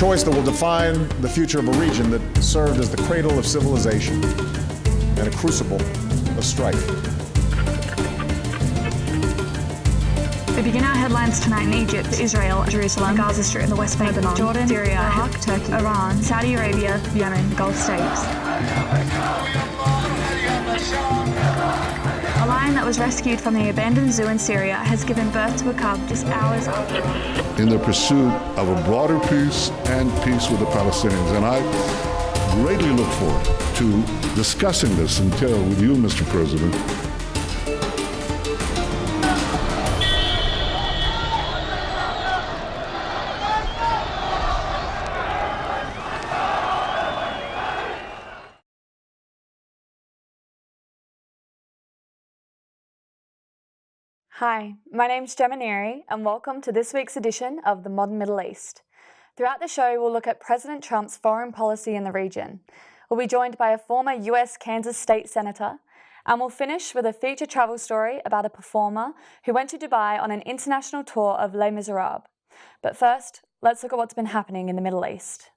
choice that will define the future of a region that served as the cradle of civilization and a crucible of strife. We begin our headlines tonight in Egypt, Israel, Jerusalem, Gaza Strip, the West Bank, Lebanon, Jordan, Syria, Iraq, Turkey, Iran, Saudi Arabia, Yemen, Gulf states. A lion that was rescued from the abandoned zoo in Syria has given birth to a cub just hours after. In the pursuit of a broader peace and peace with the Palestinians. And I greatly look forward to discussing this in detail with you, Mr. President. Hi, my name's Gemma Neary, and welcome to this week's edition of The Modern Middle East. Throughout the show, we'll look at President Trump's foreign policy in the region. We'll be joined by a former US Kansas State Senator, and we'll finish with a feature travel story about a performer who went to Dubai on an international tour of Les Miserables. But first, let's look at what's been happening in the Middle East.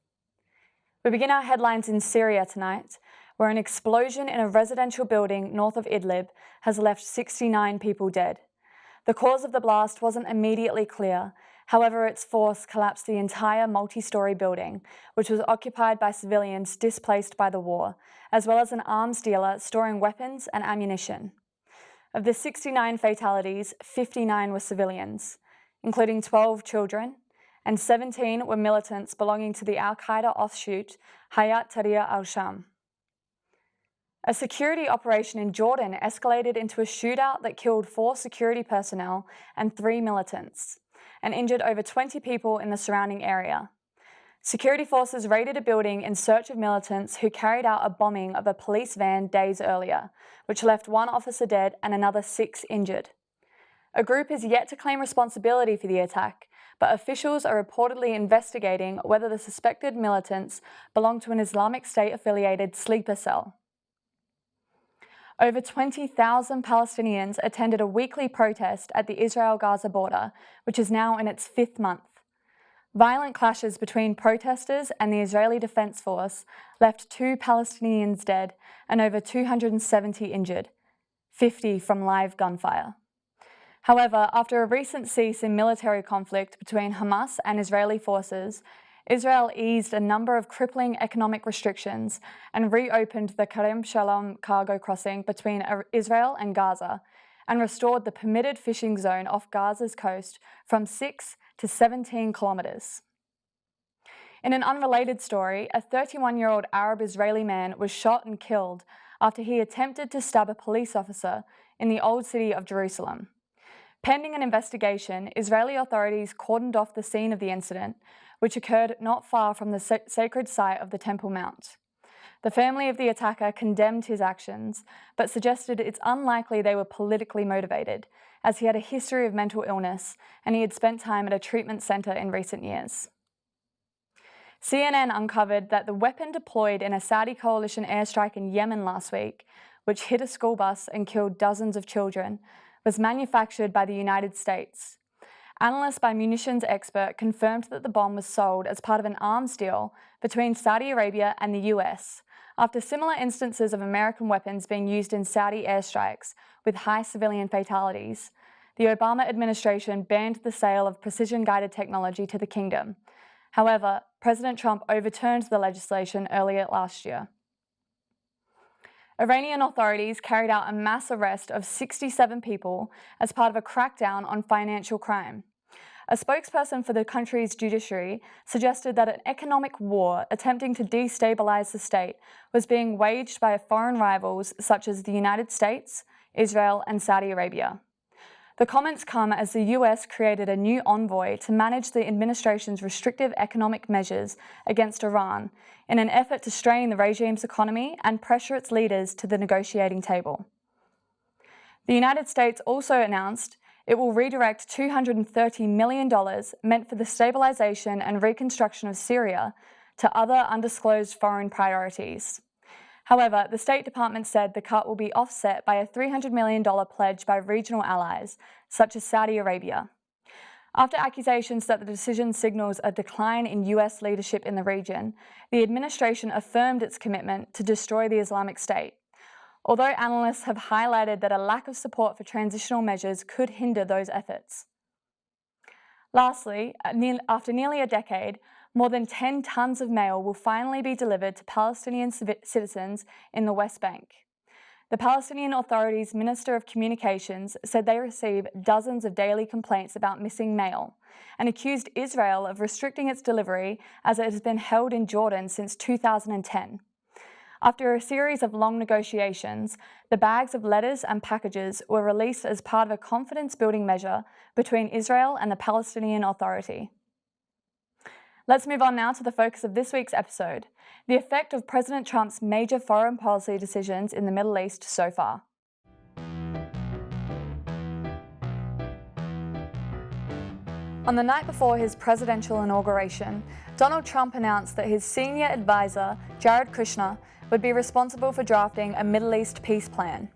We begin our headlines in Syria tonight, where an explosion in a residential building north of Idlib has left 69 people dead. The cause of the blast wasn't immediately clear. However, its force collapsed the entire multi-story building, which was occupied by civilians displaced by the war, as well as an arms dealer storing weapons and ammunition. Of the 69 fatalities, 59 were civilians, including 12 children, and 17 were militants belonging to the Al-Qaeda offshoot Hayat Tahrir al-Sham. A security operation in Jordan escalated into a shootout that killed 4 security personnel and 3 militants, and injured over 20 people in the surrounding area. Security forces raided a building in search of militants who carried out a bombing of a police van days earlier, which left 1 officer dead and another 6 injured. A group is yet to claim responsibility for the attack, but officials are reportedly investigating whether the suspected militants belong to an Islamic State-affiliated sleeper cell. Over 20,000 Palestinians attended a weekly protest at the Israel-Gaza border, which is now in its 5th month. Violent clashes between protesters and the Israeli Defense Force left 2 Palestinians dead and over 270 injured, 50 from live gunfire. However, after a recent cease in military conflict between Hamas and Israeli forces, Israel eased a number of crippling economic restrictions and reopened the Kerem Shalom cargo crossing between Israel and Gaza, and restored the permitted fishing zone off Gaza's coast from 6 to 17 kilometers. In an unrelated story, a 31-year-old Arab-Israeli man was shot and killed after he attempted to stab a police officer in the Old City of Jerusalem. Pending an investigation, Israeli authorities cordoned off the scene of the incident, which occurred not far from the sacred site of the Temple Mount. The family of the attacker condemned his actions, but suggested it's unlikely they were politically motivated, as he had a history of mental illness and he had spent time at a treatment center in recent years. CNN uncovered that the weapon deployed in a Saudi coalition airstrike in Yemen last week, which hit a school bus and killed dozens of children, was manufactured by the United States. Analysts by munitions expert confirmed that the bomb was sold as part of an arms deal between Saudi Arabia and the US, after similar instances of American weapons being used in Saudi airstrikes with high civilian fatalities. The Obama administration banned the sale of precision-guided technology to the kingdom. However, President Trump overturned the legislation earlier last year. Iranian authorities carried out a mass arrest of 67 people as part of a crackdown on financial crime. A spokesperson for the country's judiciary suggested that an economic war attempting to destabilize the state was being waged by foreign rivals such as the United States, Israel, and Saudi Arabia. The comments come as the US created a new envoy to manage the administration's restrictive economic measures against Iran in an effort to strain the regime's economy and pressure its leaders to the negotiating table. The United States also announced it will redirect $230 million meant for the stabilization and reconstruction of Syria to other undisclosed foreign priorities. However, the State Department said the cut will be offset by a $300 million pledge by regional allies, such as Saudi Arabia. After accusations that the decision signals a decline in US leadership in the region, the administration affirmed its commitment to destroy the Islamic State, although analysts have highlighted that a lack of support for transitional measures could hinder those efforts. Lastly, after nearly a decade, more than 10 tons of mail will finally be delivered to Palestinian citizens in the West Bank. The Palestinian Authority's Minister of Communications said they receive dozens of daily complaints about missing mail and accused Israel of restricting its delivery as it has been held in Jordan since 2010. After a series of long negotiations, the bags of letters and packages were released as part of a confidence-building measure between Israel and the Palestinian Authority. Let's move on now to the focus of this week's episode, the effect of President Trump's major foreign policy decisions in the Middle East so far. On the night before his presidential inauguration, Donald Trump announced that his senior advisor, Jared Kushner, would be responsible for drafting a Middle East peace plan.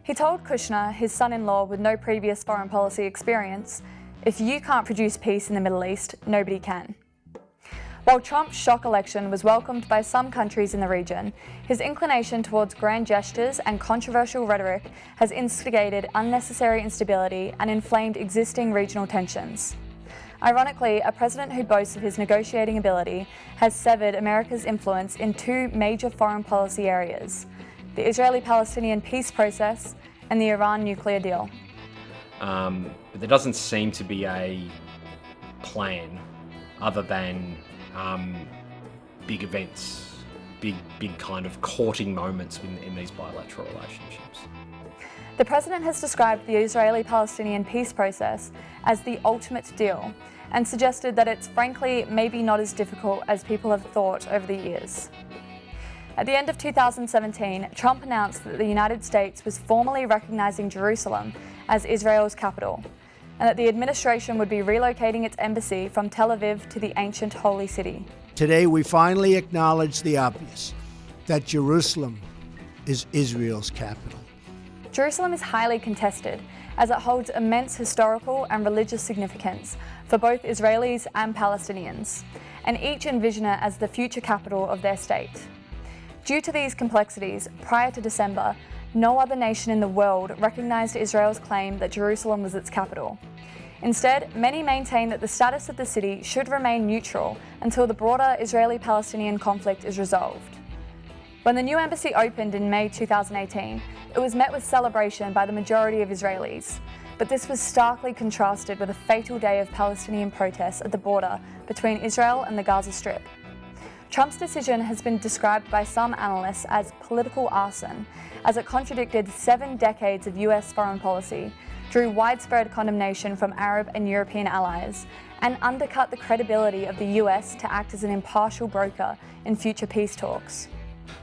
He told Kushner, his son-in-law with no previous foreign policy experience, "If you can't produce peace in the Middle East, nobody can." While Trump's shock election was welcomed by some countries in the region, his inclination towards grand gestures and controversial rhetoric has instigated unnecessary instability and inflamed existing regional tensions. Ironically, a president who boasts of his negotiating ability has severed America's influence in two major foreign policy areas: the Israeli-Palestinian peace process and the Iran nuclear deal. But there doesn't seem to be a plan other than big events, big kind of courting moments in these bilateral relationships. The president has described the Israeli-Palestinian peace process as the ultimate deal and suggested that it's frankly maybe not as difficult as people have thought over the years. At the end of 2017, Trump announced that the United States was formally recognizing Jerusalem as Israel's capital, and that the administration would be relocating its embassy from Tel Aviv to the ancient Holy City. Today, we finally acknowledge the obvious, that Jerusalem is Israel's capital. Jerusalem is highly contested, as it holds immense historical and religious significance for both Israelis and Palestinians, and each envision it as the future capital of their state. Due to these complexities, prior to December, no other nation in the world recognized Israel's claim that Jerusalem was its capital. Instead, many maintain that the status of the city should remain neutral until the broader Israeli-Palestinian conflict is resolved. When the new embassy opened in May 2018, it was met with celebration by the majority of Israelis, but this was starkly contrasted with a fatal day of Palestinian protests at the border between Israel and the Gaza Strip. Trump's decision has been described by some analysts as political arson, as it contradicted 7 decades of US foreign policy, drew widespread condemnation from Arab and European allies, and undercut the credibility of the US to act as an impartial broker in future peace talks.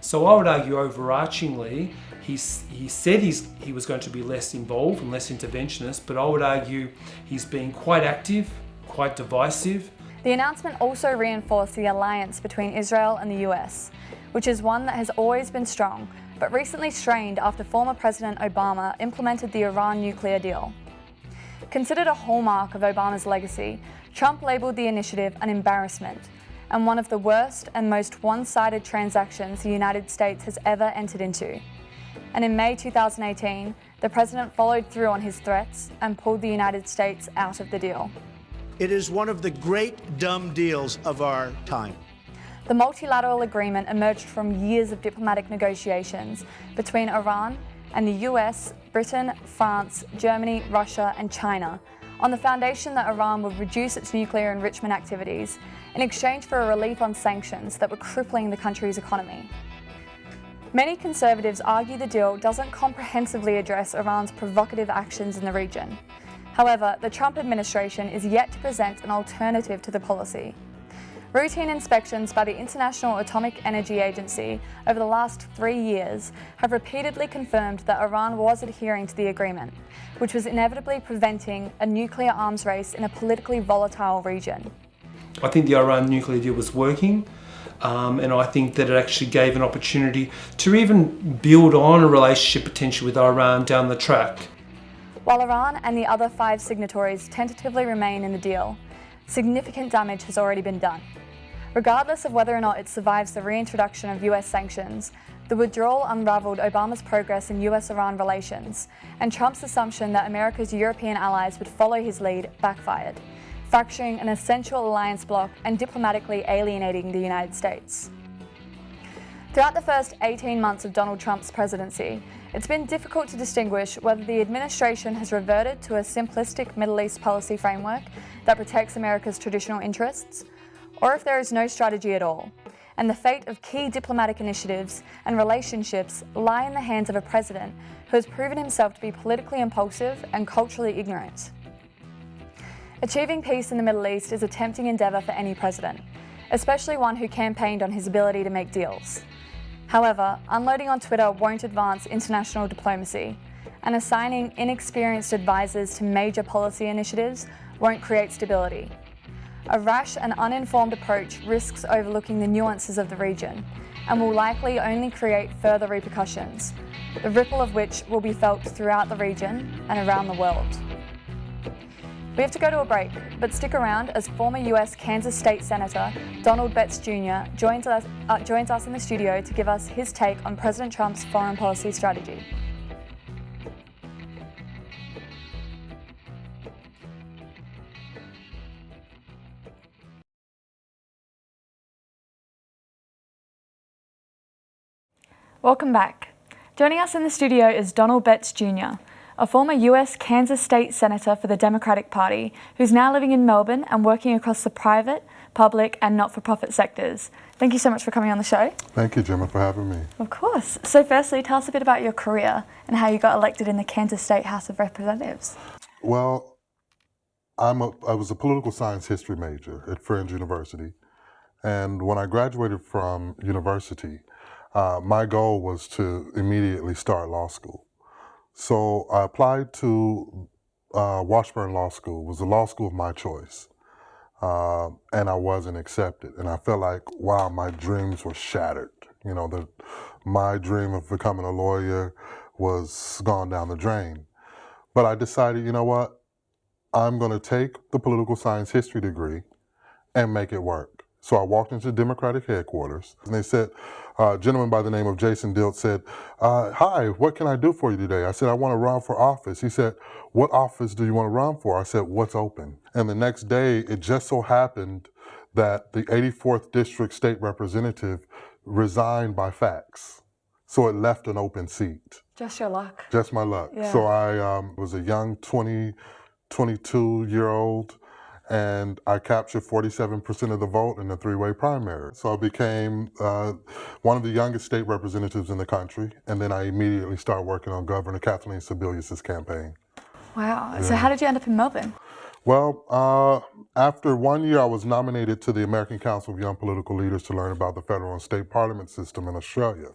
So I would argue overarchingly, he said he was going to be less involved and less interventionist, but I would argue he's been quite active, quite divisive. The announcement also reinforced the alliance between Israel and the US, which is one that has always been strong, but recently strained after former President Obama implemented the Iran nuclear deal. Considered a hallmark of Obama's legacy, Trump labeled the initiative an embarrassment and one of the worst and most one-sided transactions the United States has ever entered into. And in May 2018, the president followed through on his threats and pulled the United States out of the deal. It is one of the great dumb deals of our time. The multilateral agreement emerged from years of diplomatic negotiations between Iran and the US, Britain, France, Germany, Russia, and China on the foundation that Iran would reduce its nuclear enrichment activities in exchange for a relief on sanctions that were crippling the country's economy. Many conservatives argue the deal doesn't comprehensively address Iran's provocative actions in the region. However, the Trump administration is yet to present an alternative to the policy. Routine inspections by the International Atomic Energy Agency over the last 3 years have repeatedly confirmed that Iran was adhering to the agreement, which was inevitably preventing a nuclear arms race in a politically volatile region. I think the Iran nuclear deal was working, and I think that it actually gave an opportunity to even build on a relationship potentially with Iran down the track. While Iran and the other 5 signatories tentatively remain in the deal, significant damage has already been done. Regardless of whether or not it survives the reintroduction of US sanctions, the withdrawal unraveled Obama's progress in US-Iran relations, and Trump's assumption that America's European allies would follow his lead backfired, fracturing an essential alliance bloc and diplomatically alienating the United States. Throughout the first 18 months of Donald Trump's presidency, it's been difficult to distinguish whether the administration has reverted to a simplistic Middle East policy framework that protects America's traditional interests, or if there is no strategy at all, and the fate of key diplomatic initiatives and relationships lie in the hands of a president who has proven himself to be politically impulsive and culturally ignorant. Achieving peace in the Middle East is a tempting endeavour for any president, especially one who campaigned on his ability to make deals. However, unloading on Twitter won't advance international diplomacy, and assigning inexperienced advisors to major policy initiatives won't create stability. A rash and uninformed approach risks overlooking the nuances of the region and will likely only create further repercussions, the ripple of which will be felt throughout the region and around the world. We have to go to a break, but stick around as former US Kansas State Senator Donald Betts Jr. joins us in the studio to give us his take on President Trump's foreign policy strategy. Welcome back. Joining us in the studio is Donald Betts Jr., a former US Kansas State Senator for the Democratic Party, who's now living in Melbourne and working across the private, public and not-for-profit sectors. Thank you so much for coming on the show. Thank you, Gemma, for having me. Of course. So firstly, tell us a bit about your career and how you got elected in the Kansas State House of Representatives. Well, I was a political science history major at Friends University. And when I graduated from university, my goal was to immediately start law school. So I applied to Washburn Law School. It was the law school of my choice. And I wasn't accepted. And I felt like, wow, my dreams were shattered. You know, my dream of becoming a lawyer was gone down the drain. But I decided, you know what? I'm going to take the political science history degree and make it work. So I walked into Democratic headquarters, and they said, a gentleman by the name of Jason Dilt said, hi, what can I do for you today? I said, I want to run for office. He said, what office do you want to run for? I said, what's open? And the next day, it just so happened that the 84th District State Representative resigned by fax. So it left an open seat. Just your luck. Just my luck. Yeah. So I was a young 22-year-old, and I captured 47% of the vote in the three-way primary. So I became one of the youngest state representatives in the country, and then I immediately started working on Governor Kathleen Sebelius' campaign. Wow. Yeah. So how did you end up in Melbourne? Well, after 1 year, I was nominated to the American Council of Young Political Leaders to learn about the federal and state parliament system in Australia.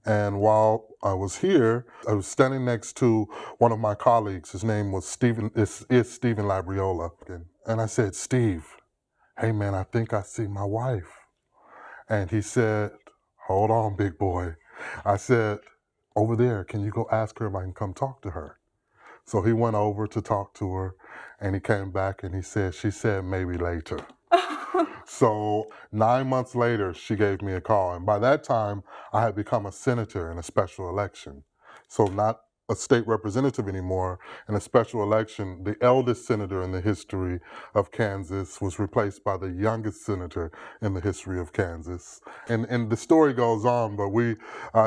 And while I was here, I was standing next to one of my colleagues. His name was Stephen Labriola. And I said, Steve, hey man, I think I see my wife. And he said, hold on, big boy. I said, over there, can you go ask her if I can come talk to her? So he went over to talk to her, and he came back and he said, she said maybe later. So 9 months later, she gave me a call. And by that time, I had become a senator in a special election. So not a state representative anymore. In a special election, the eldest senator in the history of Kansas was replaced by the youngest senator in the history of Kansas. And the story goes on, but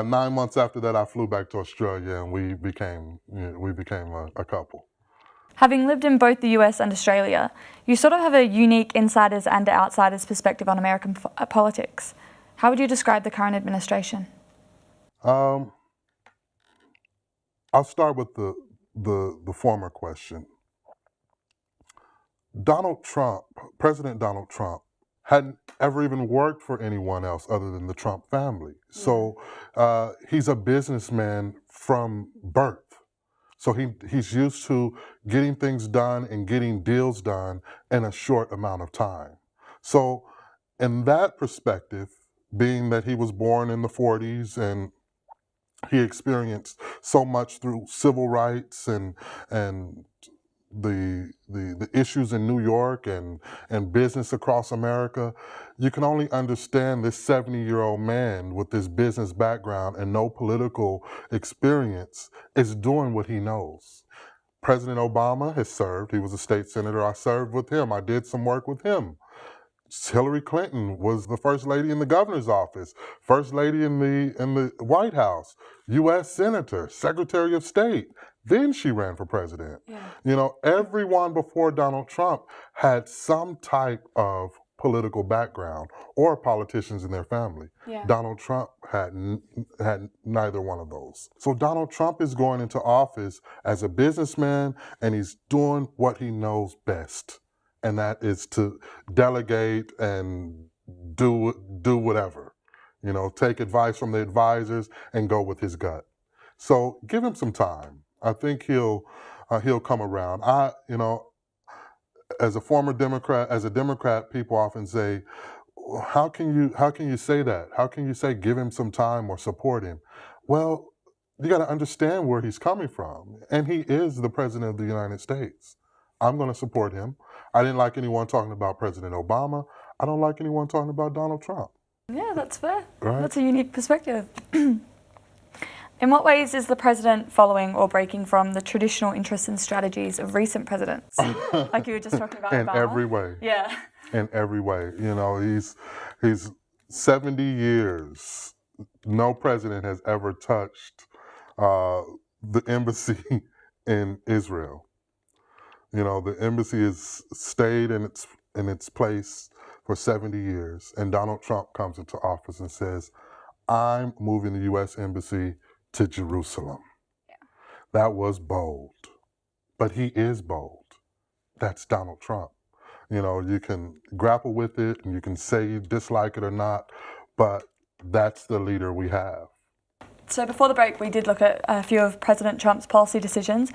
9 months after that, I flew back to Australia, and we became a couple. Having lived in both the US and Australia, you sort of have a unique insiders and outsiders perspective on American politics. How would you describe the current administration? I'll start with the former question. President Donald Trump, hadn't ever even worked for anyone else other than the Trump family. So he's a businessman from birth. So he's used to getting things done and getting deals done in a short amount of time. So in that perspective, being that he was born in the 40s and he experienced so much through civil rights and the issues in New York and business across America. You can only understand this 70-year-old man with this business background and no political experience is doing what he knows. President Obama has served. He was a state senator. I served with him. I did some work with him. Hillary Clinton was the first lady in the governor's office, first lady in the White House, U.S. senator, secretary of state. Then she ran for president. Yeah. You know, everyone before Donald Trump had some type of political background or politicians in their family. Yeah. Donald Trump had neither one of those. So Donald Trump is going into office as a businessman, and he's doing what he knows best. And that is to delegate and do whatever, you know, take advice from the advisors and go with his gut. So give him some time. I think he'll come around. You know, as a former Democrat, as a Democrat, people often say, how can you say that? How can you say give him some time or support him? Well, you got to understand where he's coming from, and he is the president of the United States. I'm going to support him. I didn't like anyone talking about President Obama. I don't like anyone talking about Donald Trump. Yeah, that's fair. Right? That's a unique perspective. In what ways is the president following or breaking from the traditional interests and strategies of recent presidents? Like you were just talking about In Obama. every way. Yeah. In every way. You know, he's 70 years. No president has ever touched the embassy in Israel. You know, the embassy has stayed in its place for 70 years, and Donald Trump comes into office and says, I'm moving the U.S. Embassy to Jerusalem. Yeah. That was bold, but he is bold. That's Donald Trump. You know, you can grapple with it, and you can say you dislike it or not, but that's the leader we have. So before the break, we did look at a few of President Trump's policy decisions.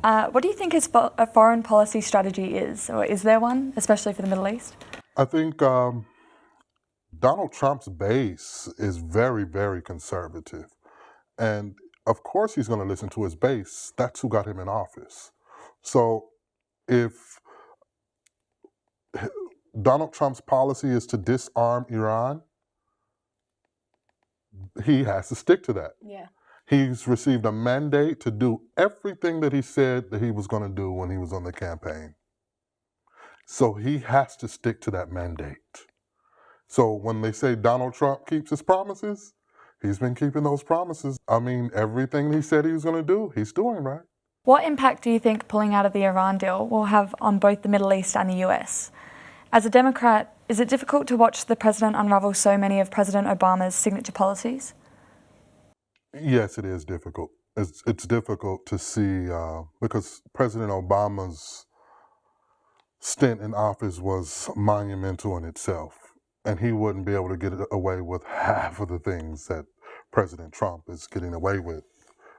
What do you think his foreign policy strategy is, or is there one, especially for the Middle East? I think Donald Trump's base is very, very conservative. And of course he's going to listen to his base. That's who got him in office. So if Donald Trump's policy is to disarm Iran, he has to stick to that. Yeah. He's received a mandate to do everything that he said that he was going to do when he was on the campaign. So he has to stick to that mandate. So when they say Donald Trump keeps his promises, he's been keeping those promises. I mean, everything he said he was going to do, he's doing, right? What impact do you think pulling out of the Iran deal will have on both the Middle East and the US? As a Democrat, is it difficult to watch the president unravel so many of President Obama's signature policies? Yes, it is difficult. It's difficult to see because President Obama's stint in office was monumental in itself, and he wouldn't be able to get away with half of the things that President Trump is getting away with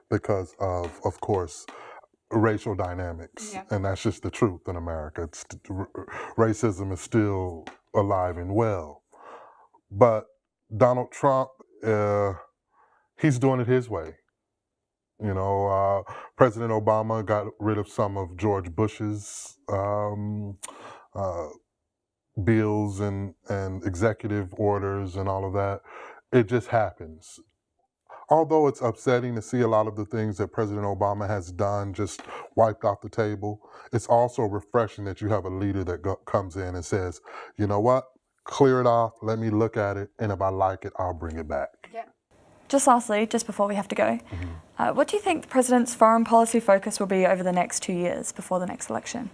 because of course, racial dynamics. Yeah. And that's just the truth in America. Racism is still alive and well. But Donald Trump, he's doing it his way. You know, President Obama got rid of some of George Bush's bills and executive orders and all of that. It just happens. Although it's upsetting to see a lot of the things that President Obama has done just wiped off the table, it's also refreshing that you have a leader that comes in and says, you know what, clear it off, let me look at it, and if I like it, I'll bring it back. Yeah. Just lastly, just before we have to go, what do you think the president's foreign policy focus will be over the next 2 years before the next election?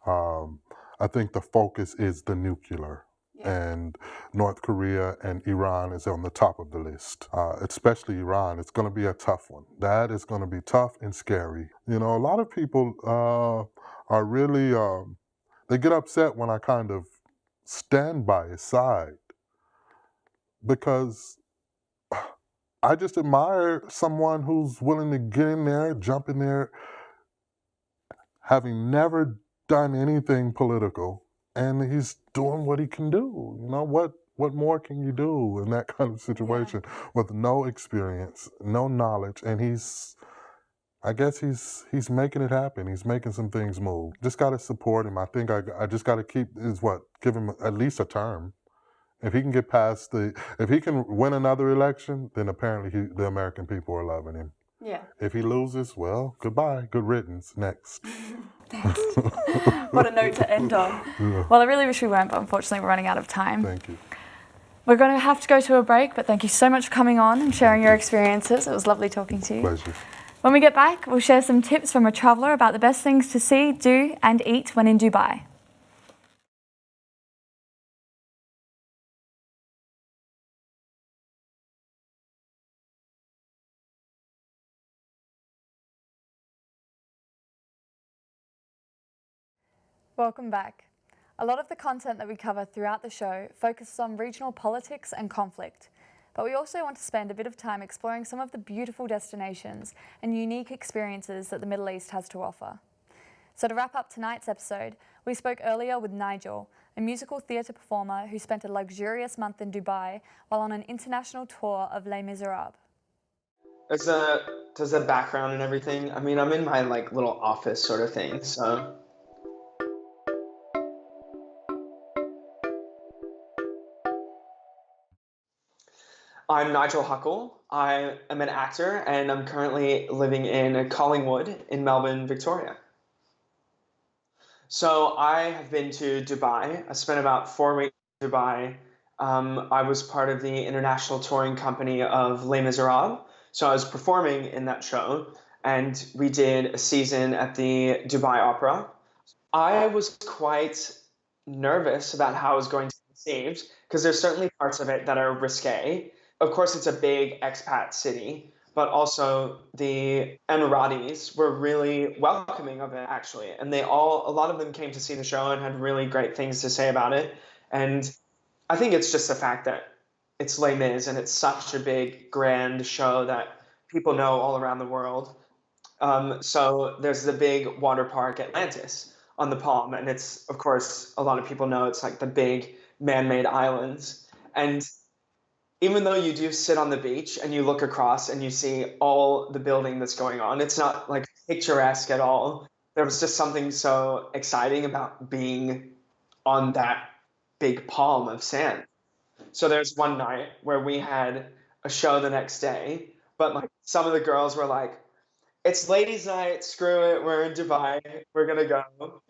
I think the focus is the nuclear. And North Korea and Iran is on the top of the list, especially Iran. It's going to be a tough one. That is going to be tough and scary. You know, a lot of people are really, they get upset when I kind of stand by his side because I just admire someone who's willing to get in there, jump in there, having never done anything political. And he's doing what he can do. You know, what more can you do in that kind of situation with no experience, no knowledge, and he's I guess he's making it happen. He's making some things move. Just got to support him. I think I just got to give him at least a term. If he can get past if he can win another election, then apparently the American people are loving him. Yeah. If he loses, well, goodbye, good riddance, next. What a note to end on. Yeah. Well, I really wish we weren't, but unfortunately we're running out of time. Thank you. We're going to have to go to a break, but thank you so much for coming on and sharing your experiences. It was lovely talking to you. Pleasure. When we get back, we'll share some tips from a traveller about the best things to see, do and eat when in Dubai. Welcome back. A lot of the content that we cover throughout the show focuses on regional politics and conflict, but we also want to spend a bit of time exploring some of the beautiful destinations and unique experiences that the Middle East has to offer. So to wrap up tonight's episode, we spoke earlier with Nigel, a musical theatre performer who spent a luxurious month in Dubai while on an international tour of Les Miserables. There's a background and everything. I mean, I'm in my like little office sort of thing, so. I'm Nigel Huckle. I am an actor and I'm currently living in Collingwood in Melbourne, Victoria. So I have been to Dubai. I spent about 4 weeks in Dubai. I was part of the international touring company of Les Miserables. So I was performing in that show and we did a season at the Dubai Opera. I was quite nervous about how I was going to be received because there's certainly parts of it that are risque. Of course, it's a big expat city, but also the Emiratis were really welcoming of it, actually. And a lot of them came to see the show and had really great things to say about it. And I think it's just the fact that it's Les Mis and it's such a big, grand show that people know all around the world. So there's the big water park Atlantis on the Palm. And it's, of course, a lot of people know it's like the big man-made islands. And even though you do sit on the beach and you look across and you see all the building that's going on, it's not like picturesque at all. There was just something so exciting about being on that big palm of sand. So there's one night where we had a show the next day, but like some of the girls were like, it's ladies' night, screw it, we're in Dubai, we're gonna go.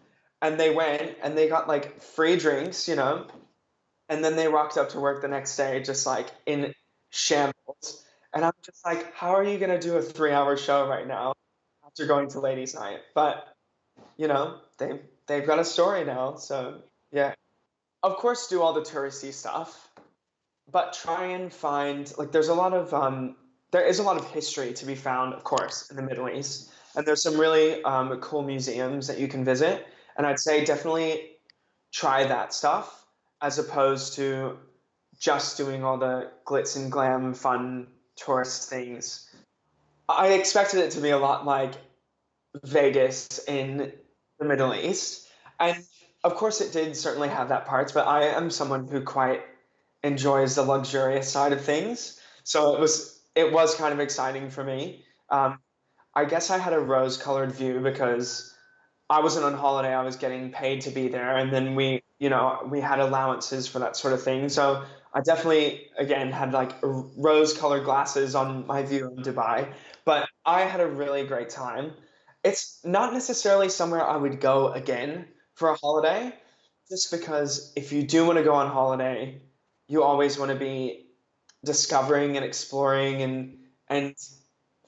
And they went and they got like free drinks, and then they rocked up to work the next day just like in shambles. And I'm just like, how are you going to do a 3-hour show right now after going to ladies' night? But, they've got a story now. So, yeah. Of course, do all the touristy stuff, but try and find, like, there is a lot of history to be found, of course, in the Middle East. And there's some really cool museums that you can visit. And I'd say definitely try that stuff, as opposed to just doing all the glitz and glam fun tourist things. I expected it to be a lot like Vegas in the Middle East. And of course it did certainly have that part, but I am someone who quite enjoys the luxurious side of things. So it was kind of exciting for me. I guess I had a rose-colored view because I wasn't on holiday, I was getting paid to be there, and then we had allowances for that sort of thing. So I definitely, again, had like rose-colored glasses on my view of Dubai, but I had a really great time. It's not necessarily somewhere I would go again for a holiday, just because if you do want to go on holiday, you always want to be discovering and exploring and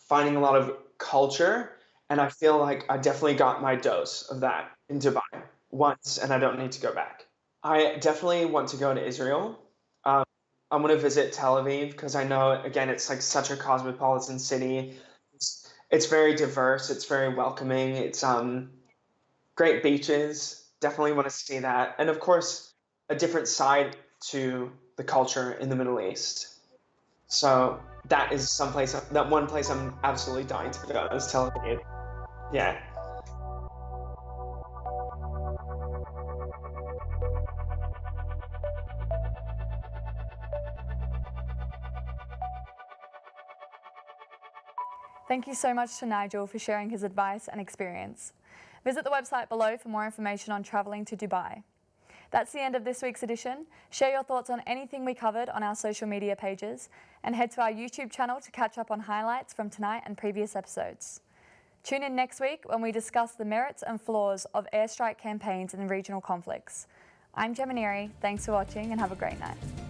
finding a lot of culture. And I feel like I definitely got my dose of that in Dubai once, and I don't need to go back. I definitely want to go to Israel. I want to visit Tel Aviv because I know, again, it's like such a cosmopolitan city. It's very diverse. It's very welcoming. It's great beaches. Definitely want to see that. And of course, a different side to the culture in the Middle East. So that is that one place I'm absolutely dying to go is Tel Aviv. Yeah. Thank you so much to Nigel for sharing his advice and experience. Visit the website below for more information on travelling to Dubai. That's the end of this week's edition. Share your thoughts on anything we covered on our social media pages and head to our YouTube channel to catch up on highlights from tonight and previous episodes. Tune in next week when we discuss the merits and flaws of airstrike campaigns in regional conflicts. I'm Gemma Neary, thanks for watching and have a great night.